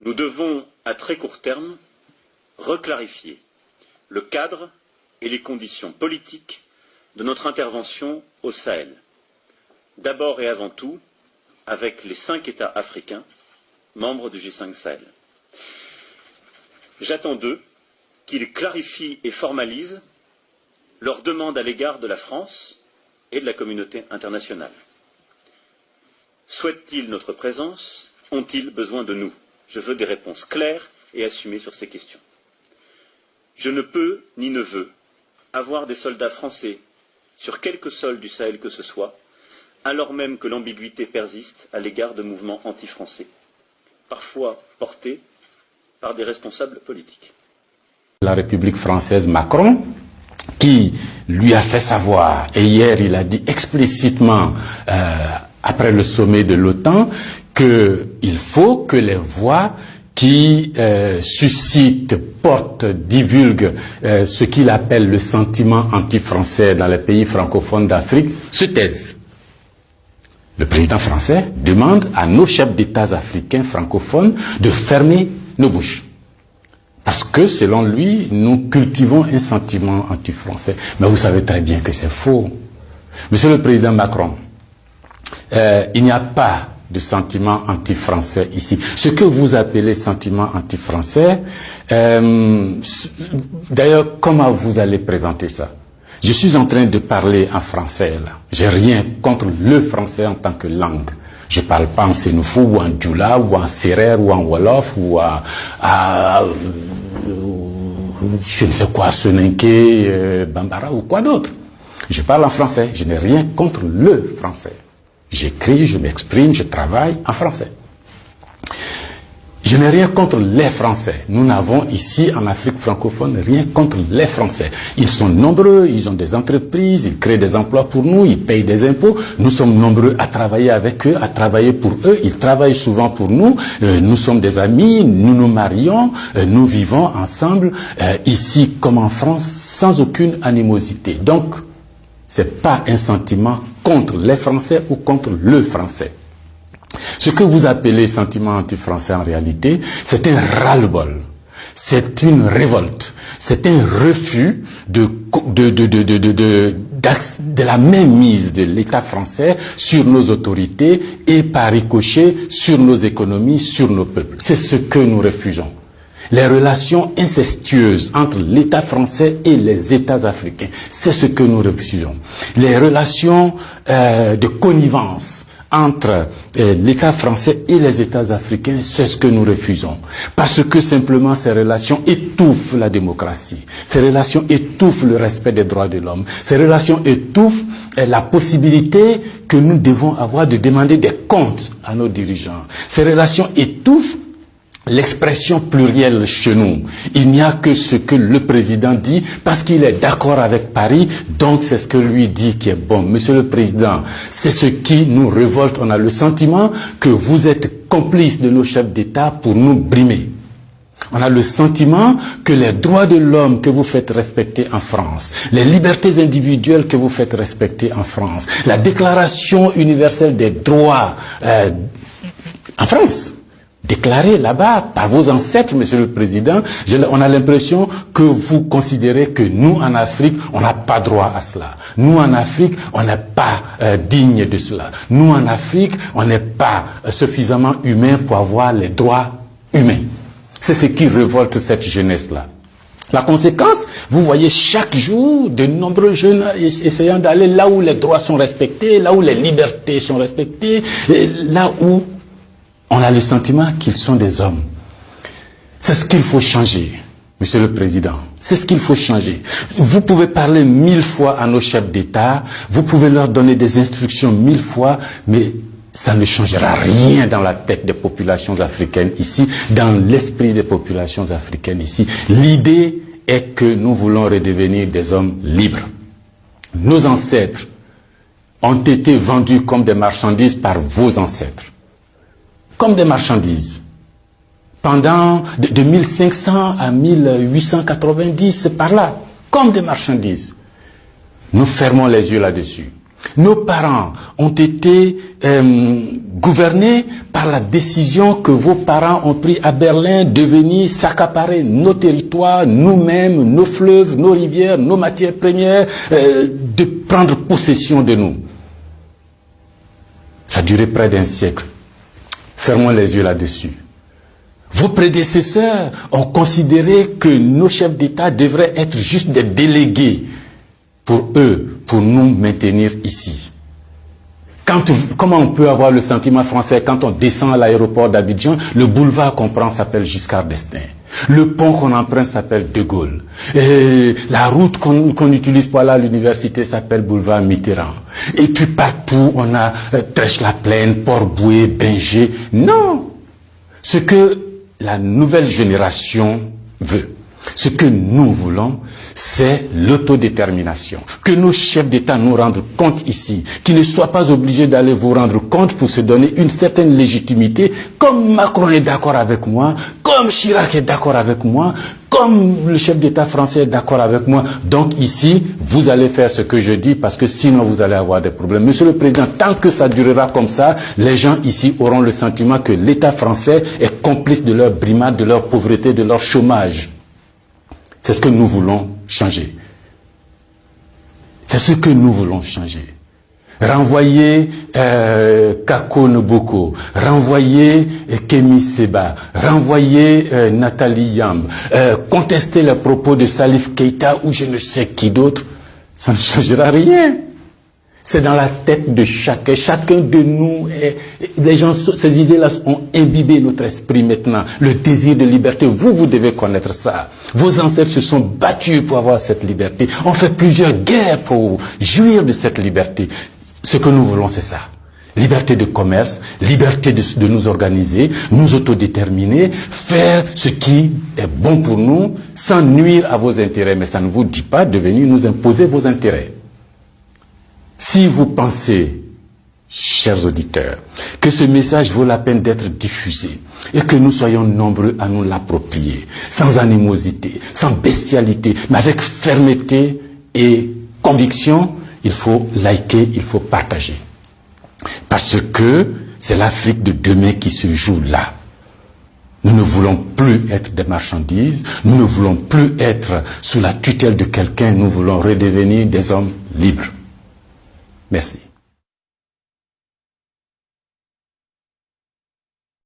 Nous devons, à très court terme, reclarifier le cadre et les conditions politiques de notre intervention au Sahel. D'abord et avant tout, avec les 5 États africains, membres du G5 Sahel. J'attends d'eux qu'ils clarifient et formalisent leurs demandes à l'égard de la France et de la communauté internationale. Souhaitent-ils notre présence? Ont-ils besoin de nous? Je veux des réponses claires et assumées sur ces questions. Je ne peux ni ne veux avoir des soldats français sur quelque sol du Sahel que ce soit, alors même que l'ambiguïté persiste à l'égard de mouvements anti-français, parfois portés par des responsables politiques. La République française Macron, qui lui a fait savoir, et hier il a dit explicitement, après le sommet de l'OTAN, qu'il faut que les voix qui suscitent, portent, divulguent ce qu'il appelle le sentiment anti-français dans les pays francophones d'Afrique, se taisent. Le président français demande à nos chefs d'État africains francophones de fermer nos bouches. Parce que, selon lui, nous cultivons un sentiment anti-français. Mais vous savez très bien que c'est faux. Monsieur le Président Macron, il n'y a pas de sentiment anti-français ici. Ce que vous appelez sentiment anti-français, d'ailleurs, comment vous allez présenter ça? Je suis en train de parler en français, là. J'ai rien contre le français en tant que langue. Je parle pas en sénoufou, ou en djoula, ou en sérère, ou en wolof, ou je ne sais quoi, soninké, bambara, ou quoi d'autre. Je parle en français. Je n'ai rien contre le français. J'écris, je m'exprime, je travaille en français. Je n'ai rien contre les Français. Nous n'avons ici, en Afrique francophone, rien contre les Français. Ils sont nombreux, ils ont des entreprises, ils créent des emplois pour nous, ils payent des impôts. Nous sommes nombreux à travailler avec eux, à travailler pour eux. Ils travaillent souvent pour nous. Nous sommes des amis, nous nous marions, nous vivons ensemble, ici comme en France, sans aucune animosité. Donc, c'est pas un sentiment contre les Français ou contre le Français. Ce que vous appelez sentiment anti-français en réalité, c'est un ras-le-bol, c'est une révolte, c'est un refus de la mainmise de l'État français sur nos autorités et par ricochet sur nos économies, sur nos peuples. C'est ce que nous refusons. Les relations incestueuses entre l'État français et les États africains, c'est ce que nous refusons. Les relations de connivence entre l'État français et les États africains, c'est ce que nous refusons. Parce que simplement ces relations étouffent la démocratie. Ces relations étouffent le respect des droits de l'homme. Ces relations étouffent la possibilité que nous devons avoir de demander des comptes à nos dirigeants. Ces relations étouffent l'expression plurielle chez nous. Il n'y a que ce que le président dit parce qu'il est d'accord avec Paris, donc c'est ce que lui dit qui est bon. Monsieur le Président, c'est ce qui nous révolte. On a le sentiment que vous êtes complice de nos chefs d'État pour nous brimer. On a le sentiment que les droits de l'homme que vous faites respecter en France, les libertés individuelles que vous faites respecter en France, la Déclaration universelle des droits en France, déclaré là-bas par vos ancêtres, Monsieur le Président, on a l'impression que vous considérez que nous, en Afrique, on n'a pas droit à cela. Nous, en Afrique, on n'est pas digne de cela. Nous, en Afrique, on n'est pas suffisamment humain pour avoir les droits humains. C'est ce qui révolte cette jeunesse-là. La conséquence, vous voyez chaque jour de nombreux jeunes essayant d'aller là où les droits sont respectés, là où les libertés sont respectées, là où on a le sentiment qu'ils sont des hommes. C'est ce qu'il faut changer, Monsieur le Président. C'est ce qu'il faut changer. Vous pouvez parler 1000 fois à nos chefs d'État, vous pouvez leur donner des instructions 1000 fois, mais ça ne changera rien dans la tête des populations africaines ici, dans l'esprit des populations africaines ici. L'idée est que nous voulons redevenir des hommes libres. Nos ancêtres ont été vendus comme des marchandises par vos ancêtres. Comme des marchandises. Pendant de 1500 à 1890, c'est par là, comme des marchandises. Nous fermons les yeux là-dessus. Nos parents ont été gouvernés par la décision que vos parents ont prise à Berlin de venir s'accaparer nos territoires, nous-mêmes, nos fleuves, nos rivières, nos matières premières, de prendre possession de nous. Ça a duré près d'un siècle. Fermons les yeux là-dessus. Vos prédécesseurs ont considéré que nos chefs d'État devraient être juste des délégués pour eux, pour nous maintenir ici. Comment on peut avoir le sentiment français quand on descend à l'aéroport d'Abidjan, le boulevard qu'on prend s'appelle Giscard d'Estaing. Le pont qu'on emprunte s'appelle De Gaulle. Et la route qu'on utilise pour aller à l'université s'appelle boulevard Mitterrand. Et puis partout, on a Trèche-la-Plaine, Port-Bouët, Binger. Non! Ce que la nouvelle génération veut, ce que nous voulons, c'est l'autodétermination. Que nos chefs d'État nous rendent compte ici, qu'ils ne soient pas obligés d'aller vous rendre compte pour se donner une certaine légitimité, comme Macron est d'accord avec moi, comme Chirac est d'accord avec moi, comme le chef d'État français est d'accord avec moi. Donc ici, vous allez faire ce que je dis parce que sinon vous allez avoir des problèmes. Monsieur le Président, tant que ça durera comme ça, les gens ici auront le sentiment que l'État français est complice de leur brimade, de leur pauvreté, de leur chômage. C'est ce que nous voulons changer. C'est ce que nous voulons changer. Renvoyer Kako Noboko, renvoyer Kémy Séba, renvoyer Nathalie Yamb, contester les propos de Salif Keïta ou je ne sais qui d'autre, ça ne changera rien. C'est dans la tête de chacun. Chacun de nous, les gens, ces idées-là ont imbibé notre esprit maintenant. Le désir de liberté, vous devez connaître ça. Vos ancêtres se sont battus pour avoir cette liberté. On fait plusieurs guerres pour jouir de cette liberté. Ce que nous voulons, c'est ça. Liberté de commerce, liberté de nous organiser, nous autodéterminer, faire ce qui est bon pour nous, sans nuire à vos intérêts. Mais ça ne vous dit pas de venir nous imposer vos intérêts. Si vous pensez, chers auditeurs, que ce message vaut la peine d'être diffusé et que nous soyons nombreux à nous l'approprier, sans animosité, sans bestialité, mais avec fermeté et conviction, il faut liker, il faut partager. Parce que c'est l'Afrique de demain qui se joue là. Nous ne voulons plus être des marchandises, nous ne voulons plus être sous la tutelle de quelqu'un, nous voulons redevenir des hommes libres. Merci.